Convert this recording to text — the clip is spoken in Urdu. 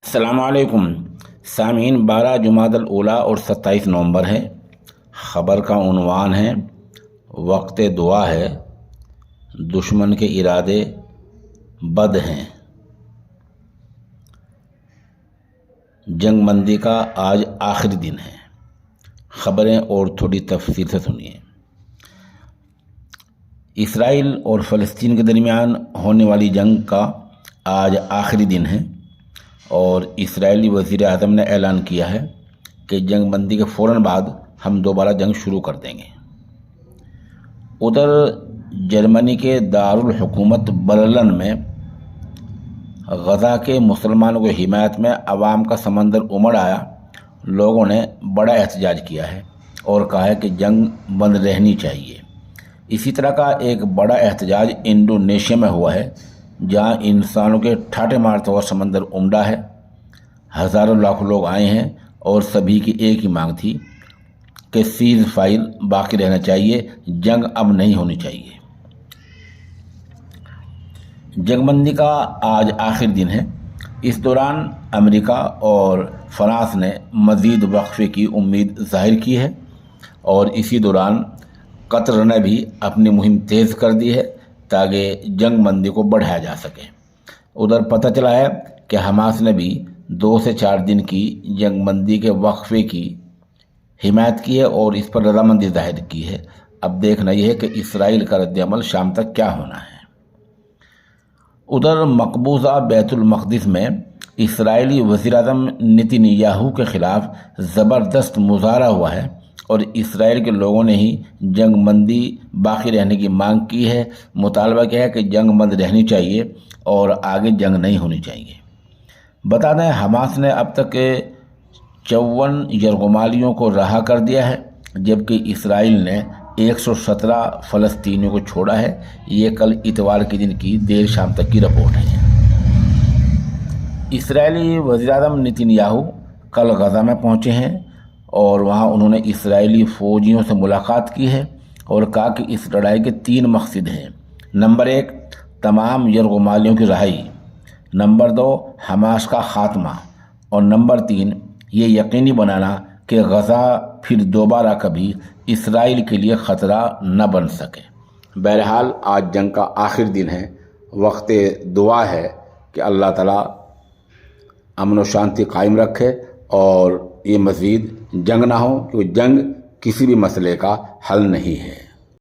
السلام علیکم سامعین، 12 جمادی الاولیٰ اور 27 نومبر ہے۔ خبر کا عنوان ہے وقت دعا ہے، دشمن کے ارادے بد ہیں۔ جنگ بندی کا آج آخری دن ہے۔ خبریں اور تھوڑی تفصیل سے سنیے۔ اسرائیل اور فلسطین کے درمیان ہونے والی جنگ کا آج آخری دن ہے اور اسرائیلی وزیر اعظم نے اعلان کیا ہے کہ جنگ بندی کے فوراً بعد ہم دوبارہ جنگ شروع کر دیں گے۔ ادھر جرمنی کے دارالحکومت برلن میں غزہ کے مسلمانوں کی حمایت میں عوام کا سمندر امڑ آیا۔ لوگوں نے بڑا احتجاج کیا ہے اور کہا ہے کہ جنگ بند رہنی چاہیے۔ اسی طرح کا ایک بڑا احتجاج انڈونیشیا میں ہوا ہے، جہاں انسانوں کے ٹھاٹھے مارتا ہوا سمندر امڑا ہے۔ ہزاروں لاکھوں لوگ آئے ہیں اور سبھی کی ایک ہی مانگ تھی کہ سیز فائر باقی رہنا چاہیے، جنگ اب نہیں ہونی چاہیے۔ جنگ بندی کا آج آخری دن ہے۔ اس دوران امریکہ اور فرانس نے مزید وقفے کی امید ظاہر کی ہے اور اسی دوران قطر نے بھی اپنی مہم تیز کر دی ہے تاکہ جنگ بندی کو بڑھایا جا سکے۔ ادھر پتہ چلا ہے کہ حماس نے بھی 2 سے 4 دن کی جنگ بندی کے وقفے کی حمایت کی ہے اور اس پر رضامندی ظاہر کی ہے۔ اب دیکھنا یہ ہے کہ اسرائیل کا رد عمل شام تک کیا ہونا ہے۔ ادھر مقبوضہ بیت المقدس میں اسرائیلی وزیر اعظم نتن یاہو کے خلاف زبردست مظاہرہ ہوا ہے اور اسرائیل کے لوگوں نے ہی جنگ بندی باقی رہنے کی مانگ کی ہے۔ مطالبہ کیا ہے کہ جنگ بند رہنی چاہیے اور آگے جنگ نہیں ہونی چاہیے۔ بتا دیں حماس نے اب تک 54 یرغمالیوں کو رہا کر دیا ہے، جبکہ اسرائیل نے 117 فلسطینیوں کو چھوڑا ہے۔ یہ کل اتوار کے دن کی دیر شام تک کی رپورٹ ہے۔ اسرائیلی وزیر اعظم نتن یاہو کل غزہ میں پہنچے ہیں اور وہاں انہوں نے اسرائیلی فوجیوں سے ملاقات کی ہے اور کہا کہ اس لڑائی کے 3 مقصد ہیں۔ نمبر 1 تمام یرغمالیوں کی رہائی، نمبر 2 حماس کا خاتمہ اور نمبر 3 یہ یقینی بنانا کہ غزہ پھر دوبارہ کبھی اسرائیل کے لیے خطرہ نہ بن سکے۔ بہرحال آج جنگ کا آخری دن ہے۔ وقت دعا ہے کہ اللہ تعالیٰ امن و شانتی قائم رکھے اور یہ مزید جنگ نہ ہو، کیونکہ جنگ کسی بھی مسئلے کا حل نہیں ہے۔